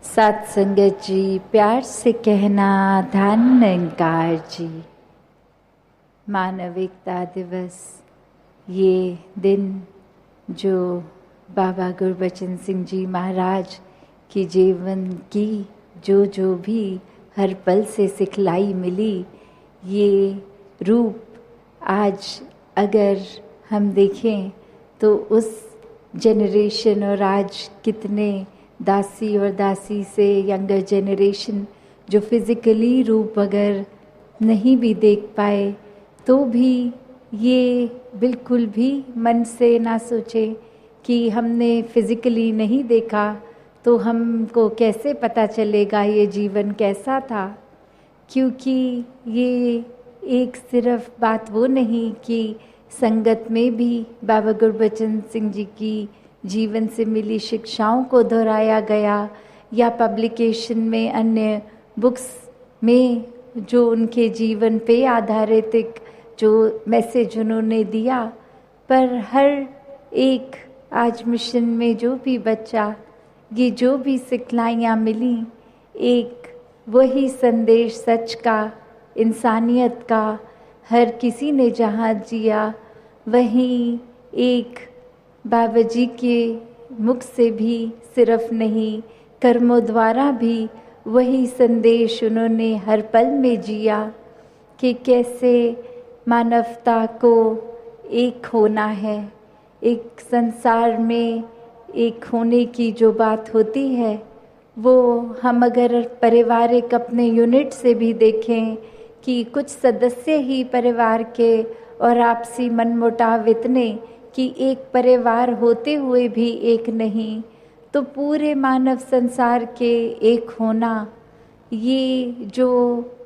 सात संगत जी, प्यार से कहना धन निरंकार जी। मानविकता दिवस, ये दिन जो बाबा गुरबचन सिंह जी महाराज की जीवन की जो भी हर पल से सिखलाई मिली, ये रूप आज अगर हम देखें तो उस जनरेशन और आज कितने दासी और दासी से यंगर जनरेशन जो फिज़िकली रूप अगर नहीं भी देख पाए तो भी ये बिल्कुल भी मन से ना सोचे कि हमने फिज़िकली नहीं देखा तो हमको कैसे पता चलेगा ये जीवन कैसा था। क्योंकि ये एक सिर्फ बात वो नहीं कि संगत में भी बाबा गुरबचन सिंह जी की जीवन से मिली शिक्षाओं को दोहराया गया या पब्लिकेशन में अन्य बुक्स में जो उनके जीवन पे आधारित एक जो मैसेज उन्होंने दिया, पर हर एक आज मिशन में जो भी बच्चा ये जो भी सिखलाइयाँ मिली, एक वही संदेश सच का, इंसानियत का हर किसी ने जहाँ जिया वहीं एक बाबा जी के मुख से भी सिर्फ नहीं, कर्मों द्वारा भी वही संदेश उन्होंने हर पल में जिया कि कैसे मानवता को एक होना है। एक संसार में एक होने की जो बात होती है वो हम अगर पारिवारिक अपने यूनिट से भी देखें कि कुछ सदस्य ही परिवार के और आपसी मनमुटाव इतने कि एक परिवार होते हुए भी एक नहीं, तो पूरे मानव संसार के एक होना, ये जो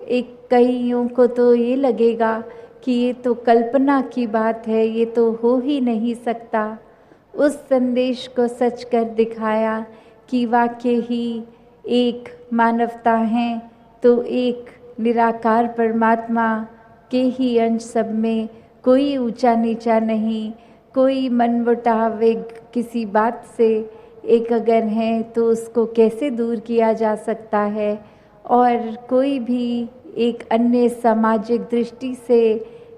एक कईयों को तो ये लगेगा कि ये तो कल्पना की बात है, ये तो हो ही नहीं सकता। उस संदेश को सच कर दिखाया कि वाकई ही एक मानवता है तो एक निराकार परमात्मा के ही अंश सब में, कोई ऊंचा नीचा नहीं, कोई मनमुटाव किसी बात से एक अगर है तो उसको कैसे दूर किया जा सकता है, और कोई भी एक अन्य सामाजिक दृष्टि से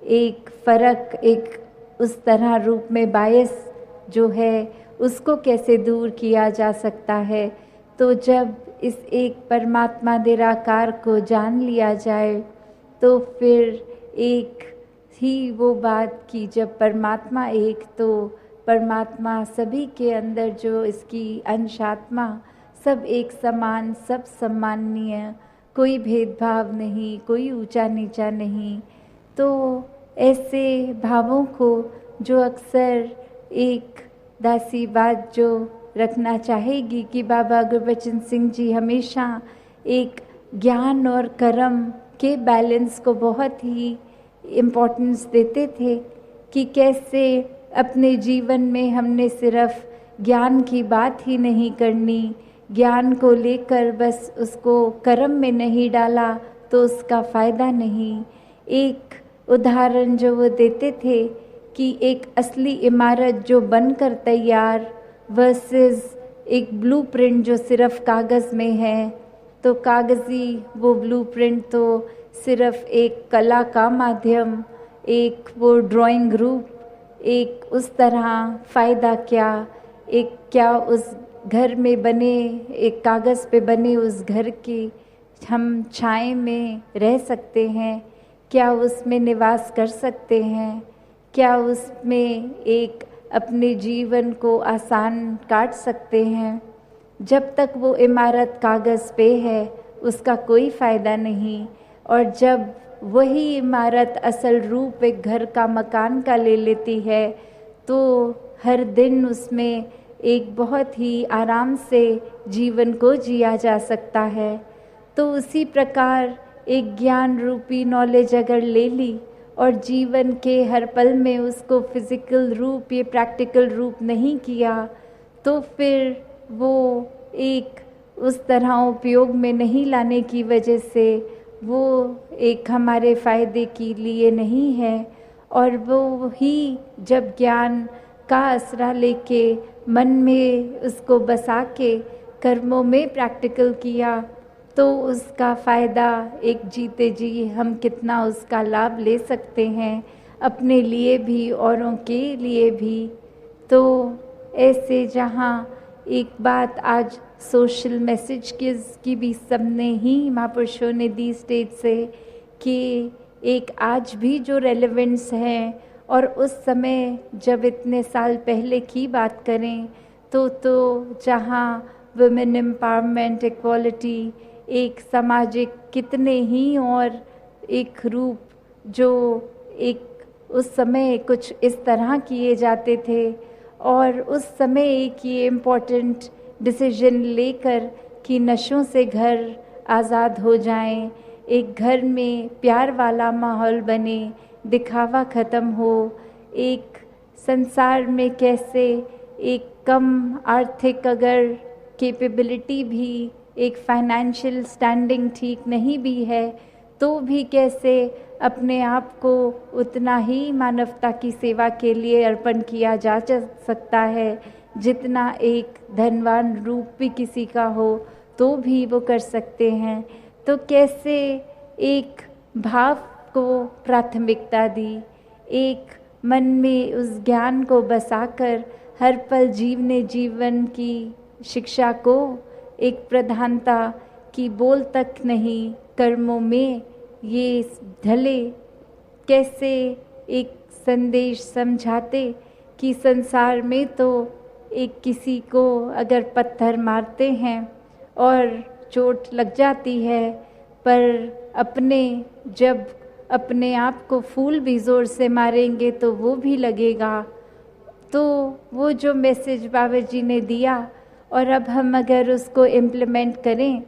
एक फ़र्क, एक उस तरह रूप में बायस जो है उसको कैसे दूर किया जा सकता है। तो जब इस एक परमात्मा निराकार को जान लिया जाए तो फिर एक ही वो बात कि जब परमात्मा एक, तो परमात्मा सभी के अंदर जो इसकी अंशात्मा सब एक समान, सब सम्माननीय, कोई भेदभाव नहीं, कोई ऊंचा नीचा नहीं। तो ऐसे भावों को जो अक्सर एक दासी बात जो रखना चाहेगी कि बाबा गुरबचन सिंह जी हमेशा एक ज्ञान और कर्म के बैलेंस को बहुत ही इम्पोर्टेंस देते थे कि कैसे अपने जीवन में हमने सिर्फ ज्ञान की बात ही नहीं करनी, ज्ञान को लेकर बस उसको कर्म में नहीं डाला तो उसका फ़ायदा नहीं। एक उदाहरण जो वो देते थे कि एक असली इमारत जो बनकर तैयार वर्सेस एक ब्लूप्रिंट जो सिर्फ कागज़ में है, तो कागज़ी वो ब्लूप्रिंट तो सिर्फ एक कला का माध्यम, एक वो ड्राइंग रूप, एक उस तरह फ़ायदा क्या, एक क्या उस घर में बने, एक कागज़ पे बने उस घर की हम छाए में रह सकते हैं, क्या उसमें निवास कर सकते हैं, क्या उसमें एक अपने जीवन को आसान काट सकते हैं। जब तक वो इमारत कागज़ पे है उसका कोई फ़ायदा नहीं, और जब वही इमारत असल रूप एक घर का, मकान का ले लेती है तो हर दिन उसमें एक बहुत ही आराम से जीवन को जिया जा सकता है। तो उसी प्रकार एक ज्ञान रूपी नॉलेज अगर ले ली और जीवन के हर पल में उसको फिज़िकल रूप, ये प्रैक्टिकल रूप नहीं किया, तो फिर वो एक उस तरह उपयोग में नहीं लाने की वजह से वो एक हमारे फ़ायदे के लिए नहीं है। और वो ही जब ज्ञान का आसरा लेके मन में उसको बसा के कर्मों में प्रैक्टिकल किया तो उसका फ़ायदा एक जीते जी हम कितना उसका लाभ ले सकते हैं, अपने लिए भी औरों के लिए भी। तो ऐसे जहाँ एक बात आज सोशल मैसेज की भी सबने ही महापुरुषों ने दी स्टेज से कि एक आज भी जो रेलेवेंस है और उस समय जब इतने साल पहले की बात करें तो जहाँ वुमेन एम्पावरमेंट, इक्वालिटी, एक सामाजिक कितने ही और एक रूप जो एक उस समय कुछ इस तरह किए जाते थे। और उस समय एक ये इम्पोर्टेंट डिसीजन लेकर कि नशों से घर आज़ाद हो जाएं, एक घर में प्यार वाला माहौल बने, दिखावा ख़त्म हो, एक संसार में कैसे एक कम आर्थिक अगर कैपेबिलिटी भी, एक फाइनेंशियल स्टैंडिंग ठीक नहीं भी है तो भी कैसे अपने आप को उतना ही मानवता की सेवा के लिए अर्पण किया जा सकता है जितना एक धनवान रूप भी किसी का हो तो भी वो कर सकते हैं। तो कैसे एक भाव को प्राथमिकता दी, एक मन में उस ज्ञान को बसाकर हर पल जीवने जीवन की शिक्षा को एक प्रधानता की बोल तक नहीं कर्मों में ये ढले, कैसे एक संदेश समझाते कि संसार में तो एक किसी को अगर पत्थर मारते हैं और चोट लग जाती है, पर जब अपने आप को फूल भी ज़ोर से मारेंगे तो वो भी लगेगा। तो वो जो मैसेज बाबा जी ने दिया और अब हम अगर उसको इम्प्लीमेंट करें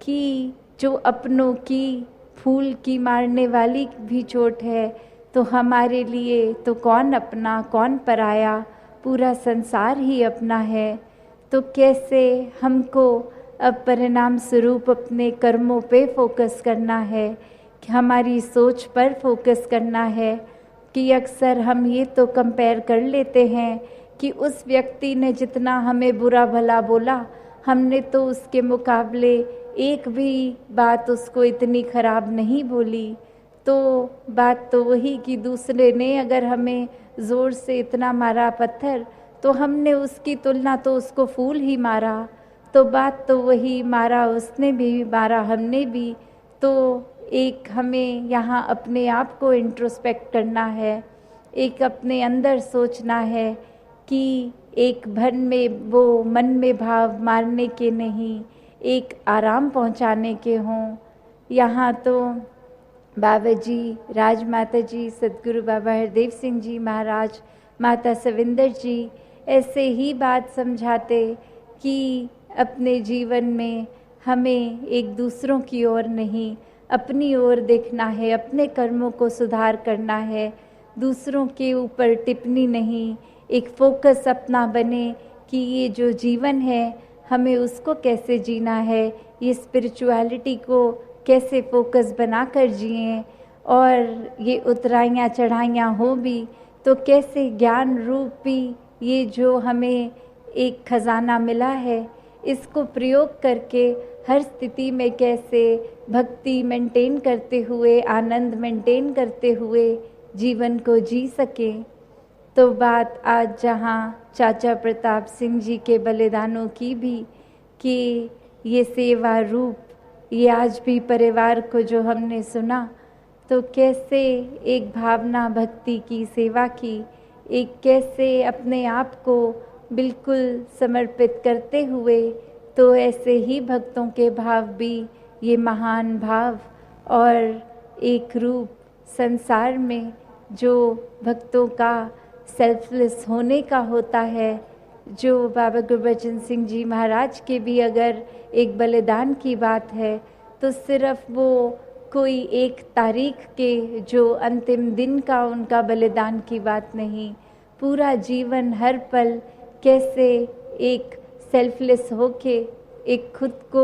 कि जो अपनों की फूल की मारने वाली भी चोट है तो हमारे लिए तो कौन अपना कौन पराया, पूरा संसार ही अपना है। तो कैसे हमको अब परिणाम स्वरूप अपने कर्मों पे फोकस करना है, कि हमारी सोच पर फोकस करना है। कि अक्सर हम ये तो कंपेयर कर लेते हैं कि उस व्यक्ति ने जितना हमें बुरा भला बोला, हमने तो उसके मुकाबले एक भी बात उसको इतनी खराब नहीं बोली। तो बात तो वही कि दूसरे ने अगर हमें ज़ोर से इतना मारा पत्थर तो हमने उसकी तुलना तो उसको फूल ही मारा। तो बात तो वही, मारा उसने भी, मारा हमने भी। तो एक हमें यहाँ अपने आप को इंट्रोस्पेक्ट करना है, एक अपने अंदर सोचना है कि एक वो मन में भाव मारने के नहीं, एक आराम पहुँचाने के हों। यहाँ तो बाबा जी, राजमाता जी, सदगुरु बाबा हरदेव सिंह जी महाराज, माता सविंदर जी ऐसे ही बात समझाते कि अपने जीवन में हमें एक दूसरों की ओर नहीं, अपनी ओर देखना है, अपने कर्मों को सुधार करना है, दूसरों के ऊपर टिप्पणी नहीं, एक फोकस अपना बने कि ये जो जीवन है हमें उसको कैसे जीना है, ये स्पिरिचुअलिटी को कैसे फोकस बनाकर जिएं, और ये उतराइयाँ चढ़ाइयाँ हो भी तो कैसे ज्ञान रूपी ये जो हमें एक खजाना मिला है इसको प्रयोग करके हर स्थिति में कैसे भक्ति मेंटेन करते हुए, आनंद मेंटेन करते हुए जीवन को जी सके। तो बात आज जहाँ चाचा प्रताप सिंह जी के बलिदानों की भी कि ये सेवा रूप, ये आज भी परिवार को जो हमने सुना तो कैसे एक भावना भक्ति की सेवा की, एक कैसे अपने आप को बिल्कुल समर्पित करते हुए, तो ऐसे ही भक्तों के भाव भी ये महान भाव और एक रूप संसार में जो भक्तों का सेल्फलेस होने का होता है, जो बाबा गुरबचन सिंह जी महाराज के भी अगर एक बलिदान की बात है तो सिर्फ वो कोई एक तारीख के जो अंतिम दिन का उनका बलिदान की बात नहीं, पूरा जीवन हर पल कैसे एक सेल्फलेस होके एक खुद को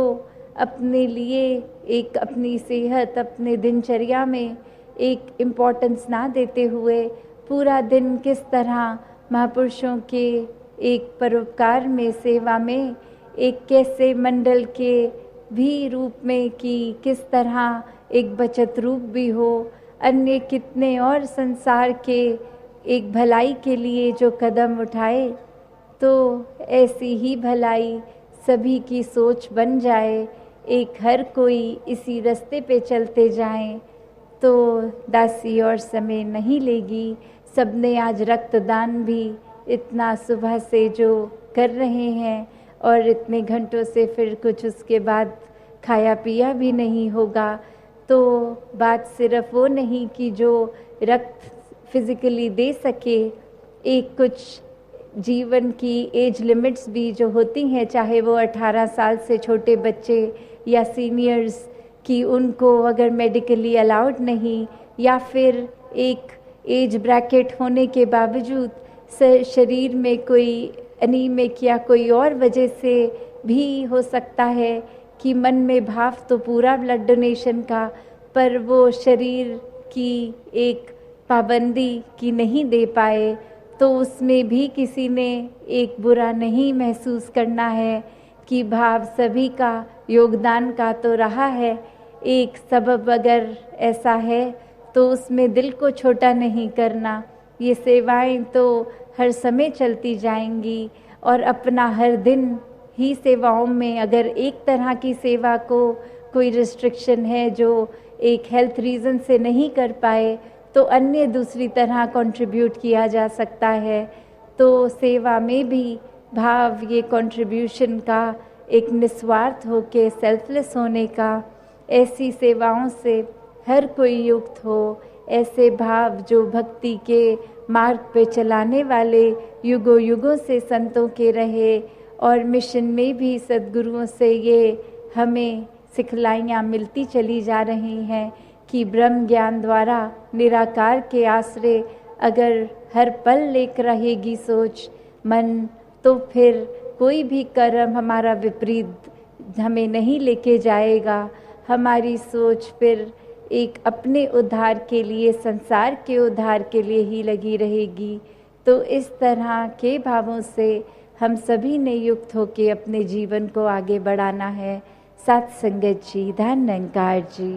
अपने लिए, एक अपनी सेहत, अपने दिनचर्या में एक इम्पोर्टेंस ना देते हुए पूरा दिन किस तरह महापुरुषों के एक परोपकार में, सेवा में एक कैसे मंडल के भी रूप में कि किस तरह एक बचत रूप भी हो, अन्य कितने और संसार के एक भलाई के लिए जो कदम उठाए, तो ऐसी ही भलाई सभी की सोच बन जाए, एक हर कोई इसी रास्ते पे चलते जाएं, तो दासी और समय नहीं लेगी। सबने आज रक्तदान भी इतना सुबह से जो कर रहे हैं और इतने घंटों से फिर कुछ उसके बाद खाया पिया भी नहीं होगा, तो बात सिर्फ वो नहीं कि जो रक्त फिजिकली दे सके, एक कुछ जीवन की एज लिमिट्स भी जो होती हैं, चाहे वो 18 साल से छोटे बच्चे या सीनियर्स कि उनको अगर मेडिकली अलाउड नहीं, या फिर एक एज ब्रैकेट होने के बावजूद शरीर में कोई एनीमिक या कोई और वजह से भी हो सकता है कि मन में भाव तो पूरा ब्लड डोनेशन का, पर वो शरीर की एक पाबंदी की नहीं दे पाए, तो उसमें भी किसी ने एक बुरा नहीं महसूस करना है कि भाव सभी का योगदान का तो रहा है। एक सबब अगर ऐसा है तो उसमें दिल को छोटा नहीं करना। ये सेवाएं तो हर समय चलती जाएंगी और अपना हर दिन ही सेवाओं में अगर एक तरह की सेवा को कोई रिस्ट्रिक्शन है जो एक हेल्थ रीज़न से नहीं कर पाए, तो अन्य दूसरी तरह कंट्रीब्यूट किया जा सकता है। तो सेवा में भी भाव ये कंट्रीब्यूशन का एक निस्वार्थ होके सेल्फलेस होने का, ऐसी सेवाओं से हर कोई युक्त हो, ऐसे भाव जो भक्ति के मार्ग पे चलाने वाले युगों युगों से संतों के रहे, और मिशन में भी सद्गुरुओं से ये हमें सिखलाइयाँ मिलती चली जा रही हैं कि ब्रह्म ज्ञान द्वारा निराकार के आश्रय अगर हर पल लेकर रहेगी सोच मन, तो फिर कोई भी कर्म हमारा विपरीत हमें नहीं लेके जाएगा। हमारी सोच फिर एक अपने उद्धार के लिए, संसार के उद्धार के लिए ही लगी रहेगी। तो इस तरह के भावों से हम सभी ने युक्त होकर अपने जीवन को आगे बढ़ाना है। सत्संगत जी, धन निरंकार जी।